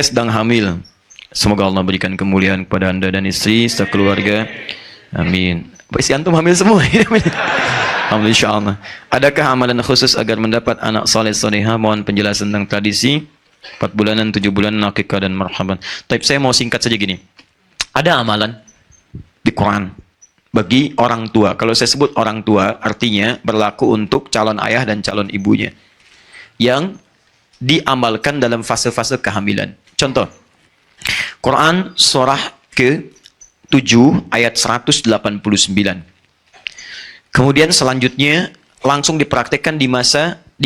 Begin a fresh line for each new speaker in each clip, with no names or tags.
sedang hamil. Semoga Allah berikan kemuliaan kepada anda dan istri serta keluarga. Amin. Apa isi antum hamil semua? Alhamdulillah, insyaallah. Adakah amalan khusus agar mendapat anak saleh soleha? Mohon penjelasan tentang tradisi 4 bulanan, 7 bulanan, akikah dan marhaban. Tapi saya mau singkat saja gini. Ada amalan di Quran bagi orang tua. Kalau saya sebut orang tua, artinya berlaku untuk calon ayah dan calon ibunya yang diamalkan dalam fase-fase kehamilan. Contoh, Quran surah ke-7 ayat 189. Kemudian selanjutnya langsung dipraktekkan di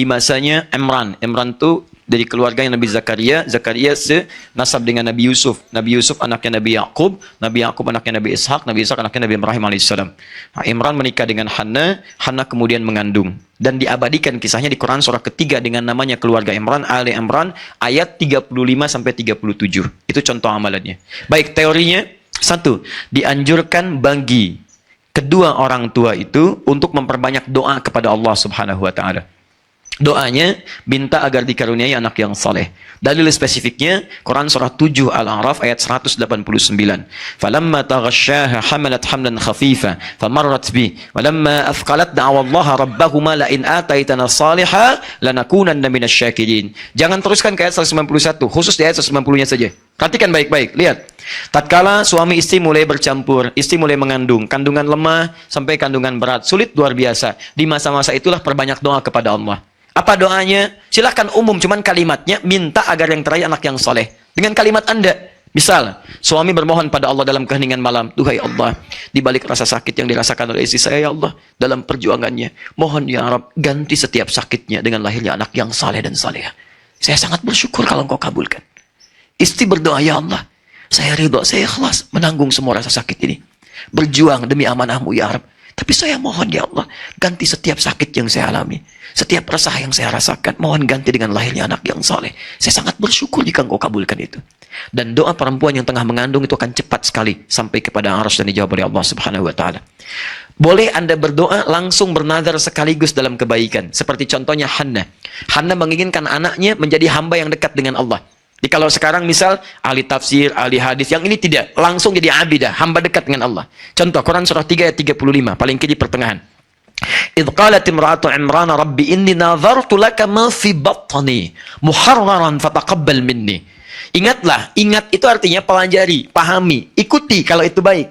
masanya Imran. Imran itu dari keluarga Nabi Zakaria. Zakaria senasab dengan Nabi Yusuf. Nabi Yusuf anaknya Nabi Yakub. Nabi Yakub anaknya Nabi Ishak. Nabi Ishak anaknya Nabi Ibrahim alaihissalam. Imran menikah dengan Hannah. Hannah kemudian mengandung. Dan diabadikan kisahnya di Quran surah ketiga dengan namanya keluarga Imran, Ali Imran, ayat 35 sampai 37. Itu contoh amalannya. Baik, teorinya. 1. Dianjurkan bagi kedua orang tua itu untuk memperbanyak doa kepada Allah Subhanahu wa taala. Doanya minta agar dikaruniai anak yang saleh. Dalil spesifiknya Quran surah 7 Al-A'raf ayat 189. Falamma taghasyaha hamalat hamlan khafifa famarrat bi walamma athqalat da'awa Allah rabbahuma la in ataitana salihah lanakunanna minasyakirin. Jangan teruskan ke ayat 191, khusus di ayat 190-nya saja. Perhatikan baik-baik, lihat. Tatkala suami istri mulai bercampur, istri mulai mengandung, kandungan lemah sampai kandungan berat, sulit luar biasa. Di masa-masa itulah perbanyak doa kepada Allah. Apa doanya? Silahkan umum, cuman kalimatnya minta agar yang terakhir anak yang soleh. Dengan kalimat Anda. Misal, suami bermohon pada Allah dalam keheningan malam. Duhai Allah, di balik rasa sakit yang dirasakan oleh istri saya, ya Allah, dalam perjuangannya, mohon ya Rabb, ganti setiap sakitnya dengan lahirnya anak yang saleh dan salehah. Saya sangat bersyukur kalau Engkau kabulkan. Istri berdoa, ya Allah, saya ridho, saya ikhlas menanggung semua rasa sakit ini. Berjuang demi amanah-Mu, ya Rabb. Tapi saya mohon, ya Allah, ganti setiap sakit yang saya alami. Setiap resah yang saya rasakan, mohon ganti dengan lahirnya anak yang saleh. Saya sangat bersyukur jika Engkau kabulkan itu. Dan doa perempuan yang tengah mengandung itu akan cepat sekali sampai kepada arsy dan dijawab oleh Allah Subhanahu wa taala. Boleh Anda berdoa langsung bernazar sekaligus dalam kebaikan. Seperti contohnya Hannah. Hannah menginginkan anaknya menjadi hamba yang dekat dengan Allah. Jadi kalau sekarang misal ahli tafsir, ahli hadis, yang ini tidak, langsung jadi abidah, hamba dekat dengan Allah. Contoh Quran surah 3 ayat 35, paling kiri pertengahan. Idh qalat imra'atu Imran rabbi inni nadhartu laka ma fi batni muharraran fataqabbal minni. Ingatlah, ingat itu artinya pelajari, pahami, ikuti kalau itu baik.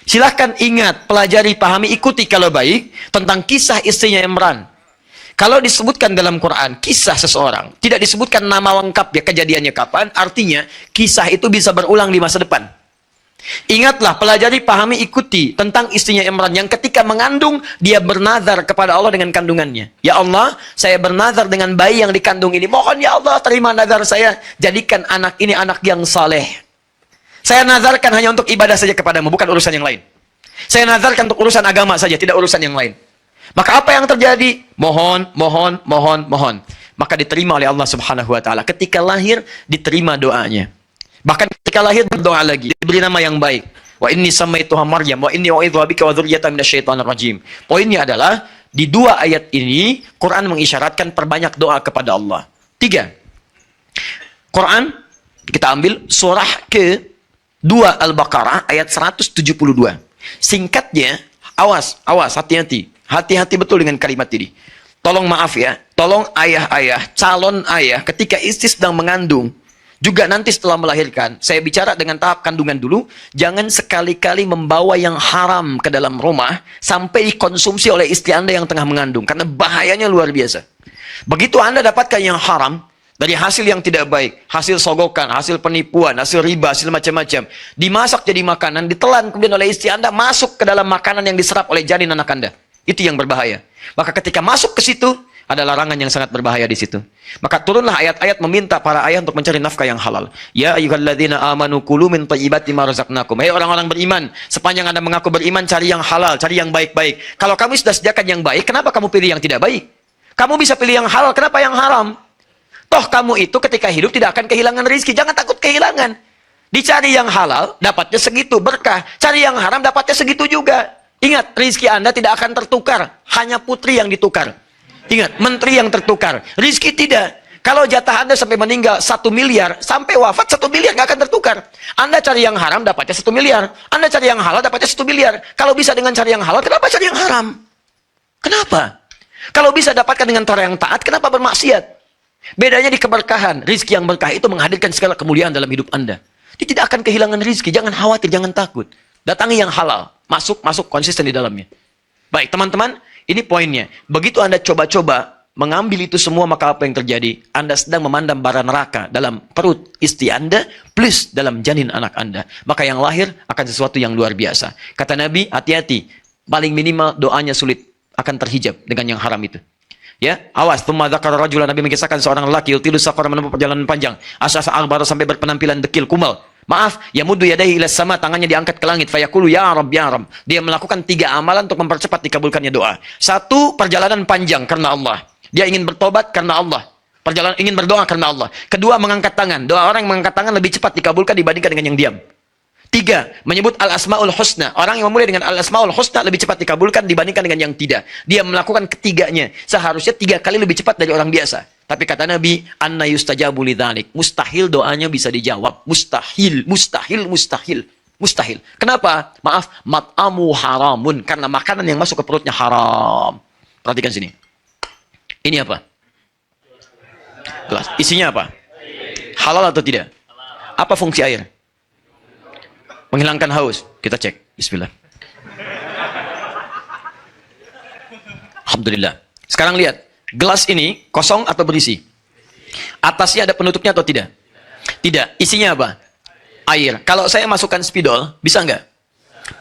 Silahkan ingat, pelajari, pahami, ikuti kalau baik tentang kisah istrinya Imran. Kalau disebutkan dalam Quran, kisah seseorang, tidak disebutkan nama lengkap ya kejadiannya kapan, artinya kisah itu bisa berulang di masa depan. Ingatlah, pelajari, pahami, ikuti tentang istrinya Imran yang ketika mengandung, dia bernazar kepada Allah dengan kandungannya. Ya Allah, saya bernazar dengan bayi yang dikandung ini. Mohon ya Allah, terima nazar saya. Jadikan anak ini anak yang saleh. Saya nazarkan hanya untuk ibadah saja kepadamu, bukan urusan yang lain. Saya nazarkan untuk urusan agama saja, tidak urusan yang lain. Maka apa yang terjadi? Mohon. Maka diterima oleh Allah Subhanahu wa taala. Ketika lahir diterima doanya. Bahkan ketika lahir berdoa lagi, diberi nama yang baik. Wa inni samaituha Maryam wa inni u'idzuha bika wa dzurriyyataha minasyaitonir rajim. Poinnya adalah di dua ayat ini Quran mengisyaratkan perbanyak doa kepada Allah. 3. Quran kita ambil surah ke-2 Al-Baqarah ayat 172. Singkatnya, awas, hati-hati. Hati-hati betul dengan kalimat ini. Tolong maaf ya, tolong ayah-ayah, calon ayah ketika istri sedang mengandung, juga nanti setelah melahirkan, saya bicara dengan tahap kandungan dulu, jangan sekali-kali membawa yang haram ke dalam rumah, sampai dikonsumsi oleh istri Anda yang tengah mengandung, karena bahayanya luar biasa. Begitu Anda dapatkan yang haram, dari hasil yang tidak baik, hasil sogokan, hasil penipuan, hasil riba, hasil macam-macam, dimasak jadi makanan, ditelan kemudian oleh istri Anda, masuk ke dalam makanan yang diserap oleh janin anak Anda. Itu yang berbahaya. Maka ketika masuk ke situ, ada larangan yang sangat berbahaya di situ. Maka turunlah ayat-ayat meminta para ayah untuk mencari nafkah yang halal. Ya ayyuhalladzina amanu kulu min thayyibati ma razaqnakum. Hai orang-orang beriman, sepanjang Anda mengaku beriman, cari yang halal, cari yang baik-baik. Kalau kamu sudah sediakan yang baik, kenapa kamu pilih yang tidak baik? Kamu bisa pilih yang halal, kenapa yang haram? Toh kamu itu ketika hidup tidak akan kehilangan rezeki, jangan takut kehilangan. Dicari yang halal, dapatnya segitu berkah. Cari yang haram, dapatnya segitu juga. Ingat, rizki Anda tidak akan tertukar. Hanya putri yang ditukar. Ingat, menteri yang tertukar. Rizki tidak. Kalau jatah Anda sampai meninggal 1 miliar, sampai wafat 1 miliar nggak akan tertukar. Anda cari yang haram dapatnya 1 miliar. Anda cari yang halal dapatnya 1 miliar. Kalau bisa dengan cari yang halal, kenapa cari yang haram? Kenapa? Kalau bisa dapatkan dengan cara yang taat, kenapa bermaksiat? Bedanya di keberkahan. Rizki yang berkah itu menghadirkan segala kemuliaan dalam hidup Anda. Dia tidak akan kehilangan rizki. Jangan khawatir, jangan takut. Datangi yang halal. Masuk, konsisten di dalamnya. Baik, teman-teman, ini poinnya. Begitu Anda coba-coba mengambil itu semua, maka apa yang terjadi? Anda sedang memandang bara neraka dalam perut istri Anda, plus dalam janin anak Anda. Maka yang lahir akan sesuatu yang luar biasa. Kata Nabi, hati-hati. Paling minimal doanya sulit, akan terhijab dengan yang haram itu. Ya, awas. Tsumma dzakara rajulan, Nabi mengisahkan seorang lelaki yutilu safar, menempuh perjalanan panjang, asasa akbar, sampai berpenampilan dekil kumal. Maaf, yamuddu yadayhi ila sama, tangannya diangkat ke langit, fayaqulu ya Rabb ya Rabb. Dia melakukan 3 amalan untuk mempercepat dikabulkannya doa. 1, perjalanan panjang karena Allah. Dia ingin bertobat karena Allah. Perjalanan ingin berdoa karena Allah. 2, mengangkat tangan. Doa orang yang mengangkat tangan lebih cepat dikabulkan dibandingkan dengan yang diam. 3, menyebut al-asma'ul husna. Orang yang memulai dengan al-asma'ul husna lebih cepat dikabulkan dibandingkan dengan yang tidak. Dia melakukan ketiganya. Seharusnya 3 kali lebih cepat dari orang biasa. Tapi kata Nabi, anna yustajabu lidzalik. Mustahil doanya bisa dijawab. Mustahil, mustahil, mustahil. Mustahil. Kenapa? Maaf, mat'amu haramun. Karena makanan yang masuk ke perutnya haram. Perhatikan sini. Ini apa? Gelas. Isinya apa? Halal atau tidak? Apa fungsi air? Menghilangkan haus. Kita cek. Bismillah. Alhamdulillah. Sekarang lihat. Gelas ini kosong atau berisi? Atasnya ada penutupnya atau tidak? Tidak. Isinya apa? Air. Kalau saya masukkan spidol, bisa nggak?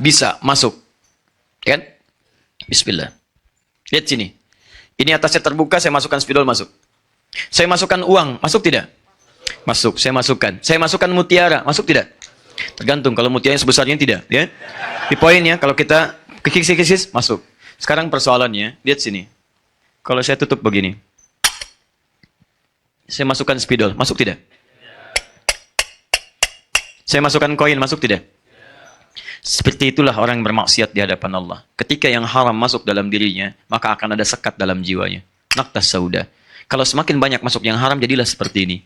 Bisa. Masuk. Ya kan? Bismillah. Lihat sini. Ini atasnya terbuka, saya masukkan spidol, masuk. Saya masukkan uang, masuk tidak? Masuk. Saya masukkan. Saya masukkan mutiara, masuk tidak? Tergantung, kalau mutiaranya sebesarnya tidak, ya. Di poinnya, kalau kita kikis-kikis, masuk. Sekarang persoalannya, lihat sini. Kalau saya tutup begini, saya masukkan spidol, masuk tidak? Saya masukkan koin, masuk tidak? Seperti itulah orang yang bermaksiat di hadapan Allah. Ketika yang haram masuk dalam dirinya, maka akan ada sekat dalam jiwanya. Naktas sauda. Kalau semakin banyak masuk yang haram, jadilah seperti ini.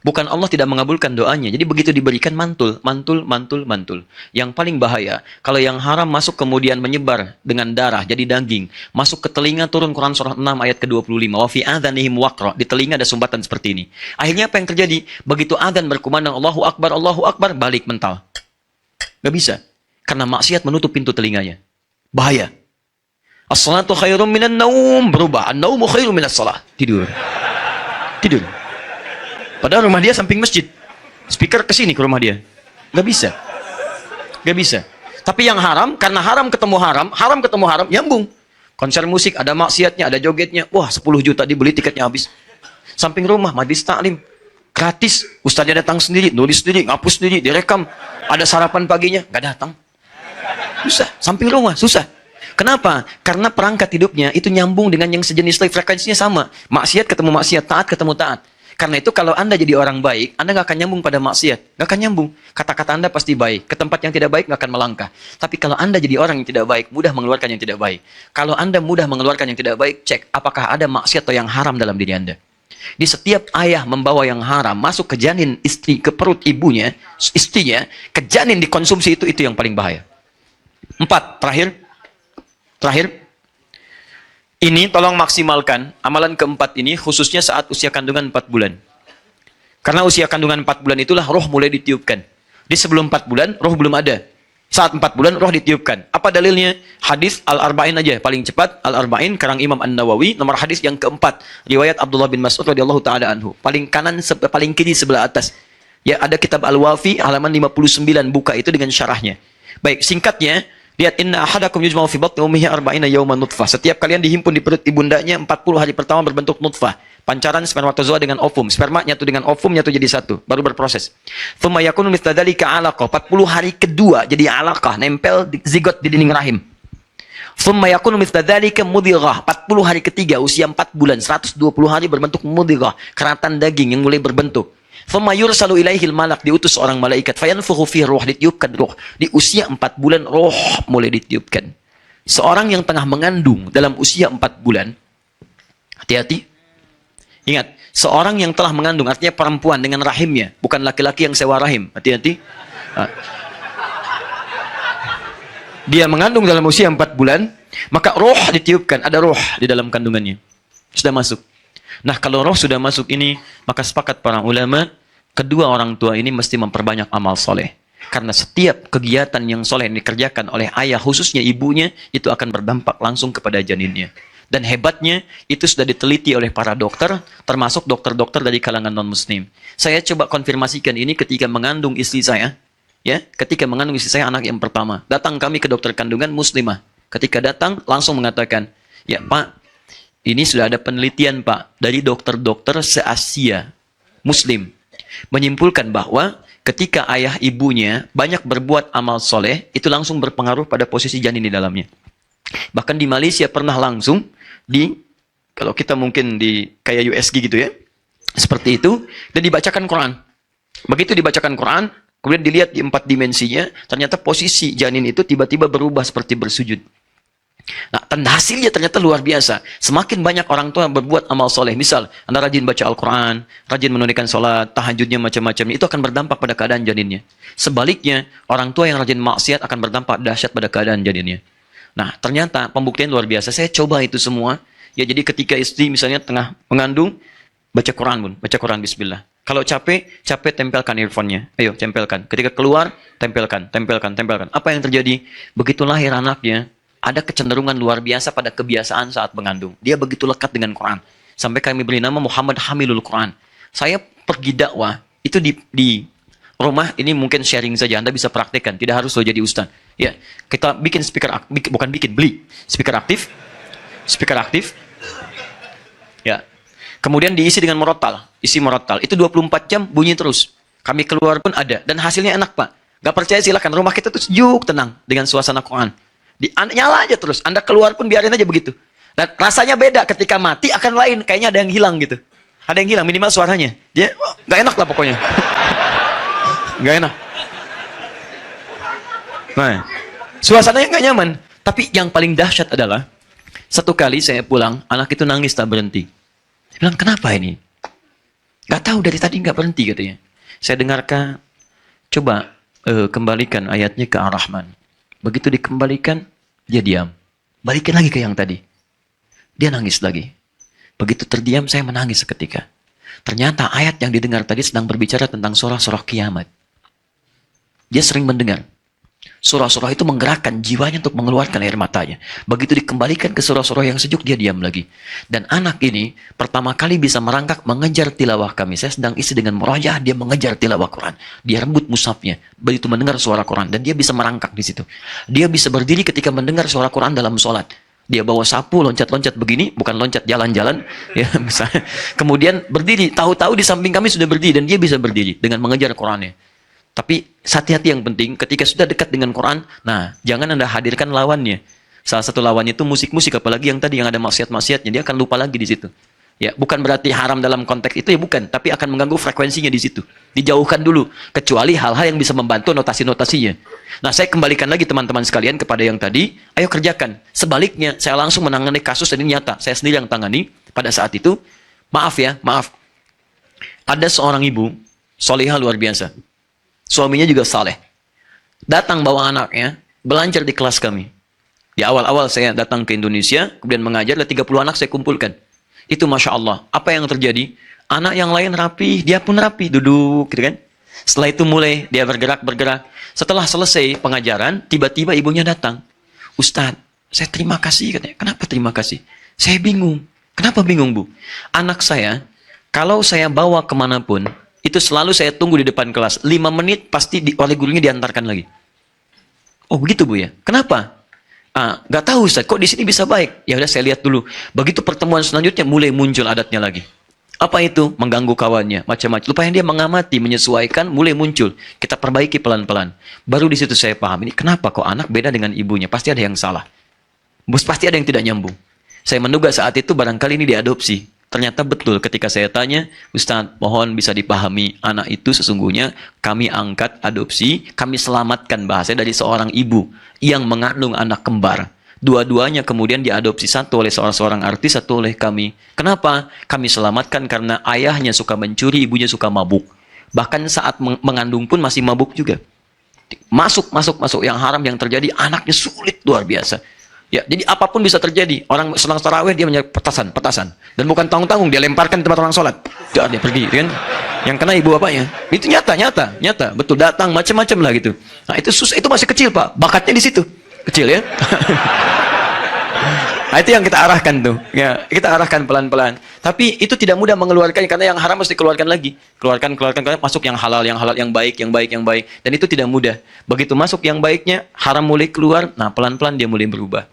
Bukan Allah tidak mengabulkan doanya. Jadi begitu diberikan mantul, mantul, mantul, mantul. Yang paling bahaya, kalau yang haram masuk kemudian menyebar dengan darah, jadi daging. Masuk ke telinga, turun Quran surah 6 ayat ke-25. Wa fi adhanihim waqra. Di telinga ada sumbatan seperti ini. Akhirnya apa yang terjadi? Begitu adzan berkumandang Allahu Akbar, balik mental. Gak bisa. Karena maksiat menutup pintu telinganya. Bahaya. As-salatu khairum minan naum. Berubah. An-naumu khairum minas salah. Tidur. Tidur. Padahal rumah dia samping masjid. Speaker ke sini ke rumah dia. Gak bisa. Gak bisa. Tapi yang haram, karena haram ketemu haram, nyambung. Konser musik, ada maksiatnya, ada jogetnya. Wah, 10 juta dibeli, tiketnya habis. Samping rumah, majlis taklim. Gratis. Ustaznya datang sendiri, nulis sendiri, ngapus sendiri, direkam. Ada sarapan paginya, gak datang. Susah. Samping rumah, susah. Kenapa? Karena perangkat hidupnya itu nyambung dengan yang sejenis, frekuensinya sama. Maksiat ketemu maksiat, taat ketemu taat. Karena itu kalau Anda jadi orang baik, Anda nggak akan nyambung pada maksiat. Nggak akan nyambung. Kata-kata Anda pasti baik. Ke tempat yang tidak baik nggak akan melangkah. Tapi kalau Anda jadi orang yang tidak baik, mudah mengeluarkan yang tidak baik. Kalau Anda mudah mengeluarkan yang tidak baik, cek apakah ada maksiat atau yang haram dalam diri Anda. Di setiap ayah membawa yang haram masuk ke janin istri, ke perut ibunya, istrinya, ke janin dikonsumsi itu yang paling bahaya. 4, terakhir. Ini tolong maksimalkan amalan keempat ini khususnya saat usia kandungan 4 bulan. Karena usia kandungan 4 bulan itulah roh mulai ditiupkan. Di sebelum 4 bulan roh belum ada. Saat 4 bulan roh ditiupkan. Apa dalilnya? Hadis Al-Arba'in aja paling cepat. Al-Arba'in karang Imam An-Nawawi, nomor hadis yang keempat. Riwayat Abdullah bin Mas'ud radhiyallahu taala anhu. Paling kanan paling kiri sebelah atas. Ya, ada kitab Al-Wafi halaman 59, buka itu dengan syarahnya. Baik, singkatnya, lihat, inna ahadakum yujma'u fi batni ummihi arba'ina yawman nutfah. Setiap kalian dihimpun di perut ibundanya 40 hari pertama berbentuk nutfah. Pancaran spermatozoa dengan ovum. Sperma nyatu dengan ovum nyatu jadi satu, baru berproses. Tsumma yakunu mithla dzalika 'alaqah. 40 hari kedua jadi 'alaqah, nempel di zigot di dinding rahim. Tsumma yakunu mithla dzalika mudghah. 40 hari ketiga usia 4 bulan, 120 hari berbentuk mudghah, keratan daging yang mulai berbentuk. Thumma yursalu ilaihil malak, diutus seorang malaikat, fayanfukhu fihi ruh, ditiupkan ruh. Di usia 4 bulan roh mulai ditiupkan. Seorang yang tengah mengandung dalam usia 4 bulan, hati-hati. Ingat, Seorang yang telah mengandung, artinya perempuan dengan rahimnya, bukan laki-laki yang sewa rahim. Hati-hati. Ah. Dia mengandung dalam usia 4 bulan, maka roh ditiupkan, ada roh di dalam kandungannya. Sudah masuk. Nah, kalau roh sudah masuk ini, maka sepakat para ulama, kedua orang tua ini mesti memperbanyak amal soleh. Karena setiap kegiatan yang soleh yang dikerjakan oleh ayah, khususnya ibunya, itu akan berdampak langsung kepada janinnya. Dan hebatnya, itu sudah diteliti oleh para dokter, termasuk dokter-dokter dari kalangan non-muslim. Saya coba konfirmasikan ini ketika mengandung istri saya. Ya, ketika mengandung istri saya anak yang pertama. Datang kami ke dokter kandungan muslimah. Ketika datang, langsung mengatakan, ya Pak, ini sudah ada penelitian Pak, dari dokter-dokter se-Asia, muslim. Menyimpulkan bahwa ketika ayah ibunya banyak berbuat amal soleh, itu langsung berpengaruh pada posisi janin di dalamnya. Bahkan di Malaysia pernah langsung kalau kita mungkin di kayak USG gitu ya, seperti itu, dan dibacakan Quran. Begitu dibacakan Quran, kemudian dilihat di 4 dimensinya, ternyata posisi janin itu tiba-tiba berubah seperti bersujud. Nah, tanda hasilnya ternyata luar biasa. Semakin banyak orang tua berbuat amal soleh, misal Anda rajin baca Al-Quran, rajin menunaikan sholat, tahajudnya macam-macam, itu akan berdampak pada keadaan janinnya. Sebaliknya, orang tua yang rajin maksiat akan berdampak dahsyat pada keadaan janinnya. Nah, ternyata pembuktian luar biasa. Saya coba itu semua. Ya, jadi ketika istri misalnya tengah mengandung, baca Quran Bun, baca Quran bismillah. Kalau capek tempelkan earphone-nya. Ayo, tempelkan. Ketika keluar, tempelkan. Apa yang terjadi? Begitu lahir anaknya, ada kecenderungan luar biasa pada kebiasaan saat mengandung. Dia begitu lekat dengan Quran. Sampai kami beri nama Muhammad Hamilul Quran. Saya pergi dakwah, itu di rumah, ini mungkin sharing saja, Anda bisa praktekkan. Tidak harus lo jadi ustaz. Ya, kita bikin beli speaker aktif. Ya. Kemudian diisi dengan murattal. Isi murattal. Itu 24 jam bunyi terus. Kami keluar pun ada. Dan hasilnya enak, Pak. Gak percaya silakan. Rumah kita tuh sejuk, tenang. Dengan suasana Quran. Nyala aja terus. Anda keluar pun biarin aja begitu. Dan rasanya beda. Ketika mati akan lain. Kayaknya ada yang hilang gitu. Ada yang hilang. Minimal suaranya. Dia gak enak lah pokoknya. Gak enak. Nah, suasananya gak nyaman. Tapi yang paling dahsyat adalah, satu kali saya pulang, anak itu nangis tak berhenti. Saya bilang, kenapa ini? Gak tahu dari tadi gak berhenti katanya. Saya dengarkan, coba kembalikan ayatnya ke Ar-Rahman. Begitu dikembalikan, dia diam. Balikin lagi ke yang tadi. Dia nangis lagi. Begitu terdiam, saya menangis seketika. Ternyata ayat yang didengar tadi sedang berbicara tentang surah-surah kiamat. Dia sering mendengar. Surah-surah itu menggerakkan jiwanya untuk mengeluarkan air matanya. Begitu dikembalikan ke surah-surah yang sejuk, dia diam lagi. Dan anak ini pertama kali bisa merangkak mengejar tilawah kami. Saya sedang isi dengan murajaah, dia mengejar tilawah Quran. Dia rebut mushafnya. Begitu mendengar suara Quran. Dan dia bisa merangkak di situ. Dia bisa berdiri ketika mendengar suara Quran dalam sholat. Dia bawa sapu, loncat-loncat begini, bukan loncat jalan-jalan. Ya, misalnya. Kemudian berdiri, tahu-tahu di samping kami sudah berdiri. Dan dia bisa berdiri dengan mengejar Qurannya. Tapi hati-hati yang penting, ketika sudah dekat dengan Quran, nah, jangan Anda hadirkan lawannya. Salah satu lawannya itu musik-musik, apalagi yang tadi yang ada maksiat-maksiatnya, dia akan lupa lagi di situ. Ya, bukan berarti haram dalam konteks itu, ya bukan, tapi akan mengganggu frekuensinya di situ. Dijauhkan dulu, kecuali hal-hal yang bisa membantu notasi-notasinya. Nah, saya kembalikan lagi teman-teman sekalian kepada yang tadi, ayo kerjakan. Sebaliknya, saya langsung menangani kasus dan ini nyata. Saya sendiri yang tangani pada saat itu. Maaf. Ada seorang ibu, solihah luar biasa. Suaminya juga saleh. Datang bawa anaknya, belajar di kelas kami. Di awal-awal saya datang ke Indonesia, kemudian mengajar, ada 30 anak saya kumpulkan. Itu Masya Allah. Apa yang terjadi? Anak yang lain rapi, dia pun rapi, duduk, gitu kan. Setelah itu mulai dia bergerak. Setelah selesai pengajaran, tiba-tiba ibunya datang. Ustadz, saya terima kasih, katanya. Kenapa terima kasih? Saya bingung. Kenapa bingung, Bu? Anak saya, kalau saya bawa kemanapun, itu selalu saya tunggu di depan kelas. 5 menit pasti oleh gurunya diantarkan lagi. Oh begitu Bu ya? Kenapa? Gak tahu Ustaz, kok di sini bisa baik? Ya udah saya lihat dulu. Begitu pertemuan selanjutnya mulai muncul adatnya lagi. Apa itu? Mengganggu kawannya, macam-macam. Lupanya dia mengamati, menyesuaikan, mulai muncul. Kita perbaiki pelan-pelan. Baru di situ saya paham, ini kenapa kok anak beda dengan ibunya? Pasti ada yang salah. Pasti ada yang tidak nyambung. Saya menduga saat itu barangkali ini diadopsi. Ternyata betul ketika saya tanya, Ustaz, mohon bisa dipahami, anak itu sesungguhnya kami angkat adopsi, kami selamatkan bahasa dari seorang ibu yang mengandung anak kembar. Dua-duanya kemudian diadopsi, satu oleh seorang artis, satu oleh kami. Kenapa? Kami selamatkan karena ayahnya suka mencuri, ibunya suka mabuk. Bahkan saat mengandung pun masih mabuk juga. Masuk. Yang haram yang terjadi, anaknya sulit luar biasa. Ya, jadi apapun bisa terjadi. Orang selang tarawih dia punya petasan. Dan bukan tanggung-tanggung, dia lemparkan tempat orang sholat. Dia pergi, kan? Yang kena ibu bapaknya. Itu nyata. Betul, datang macam-macam lah gitu. Nah, itu susah, itu masih kecil, Pak. Bakatnya di situ. Kecil ya. Nah, itu yang kita arahkan tuh. Ya, kita arahkan pelan-pelan. Tapi itu tidak mudah mengeluarkannya karena yang haram harus dikeluarkan lagi. Keluarkan, masuk yang halal, yang baik. Dan itu tidak mudah. Begitu masuk yang baiknya, haram mulai keluar, nah pelan-pelan dia mulai berubah.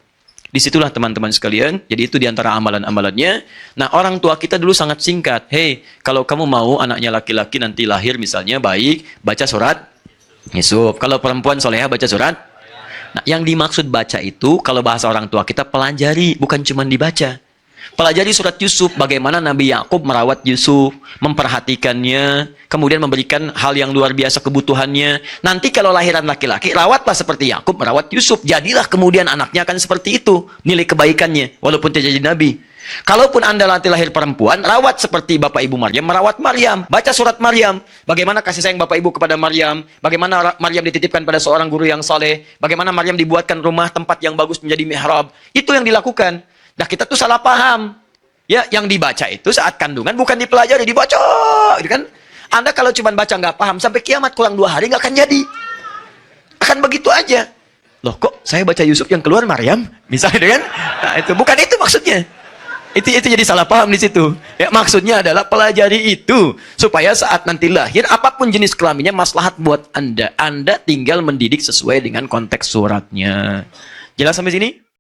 Disitulah teman-teman sekalian, jadi itu diantara amalan-amalannya. Nah, orang tua kita dulu sangat singkat. Hei, kalau kamu mau anaknya laki-laki nanti lahir misalnya baik, baca surat Yusuf. Kalau perempuan soleha baca surat. Nah, yang dimaksud baca itu, kalau bahasa orang tua kita, pelajari, bukan cuma dibaca. Pelajari surat Yusuf, bagaimana Nabi Yakub merawat Yusuf, memperhatikannya, kemudian memberikan hal yang luar biasa kebutuhannya. Nanti kalau lahiran laki-laki, rawatlah seperti Yakub merawat Yusuf. Jadilah kemudian anaknya akan seperti itu, nilai kebaikannya, walaupun tidak jadi Nabi. Kalaupun Anda nanti lahir perempuan, rawat seperti Bapak Ibu Maryam, merawat Maryam. Baca surat Maryam. Bagaimana kasih sayang Bapak Ibu kepada Maryam. Bagaimana Maryam dititipkan pada seorang guru yang saleh. Bagaimana Maryam dibuatkan rumah tempat yang bagus menjadi mihrab. Itu yang dilakukan. Nah, kita tuh salah paham. Ya, yang dibaca itu saat kandungan bukan dipelajari, dibaca. Gitu kan? Anda kalau cuma baca nggak paham, sampai kiamat kurang 2 hari nggak akan jadi. Akan begitu aja. Loh, kok saya baca Yusuf yang keluar Maryam? Misalnya kan? Nah, itu bukan itu maksudnya. Itu jadi salah paham di situ. Ya, maksudnya adalah pelajari itu supaya saat nanti lahir apapun jenis kelaminnya maslahat buat Anda. Anda tinggal mendidik sesuai dengan konteks suratnya. Jelas sampai sini?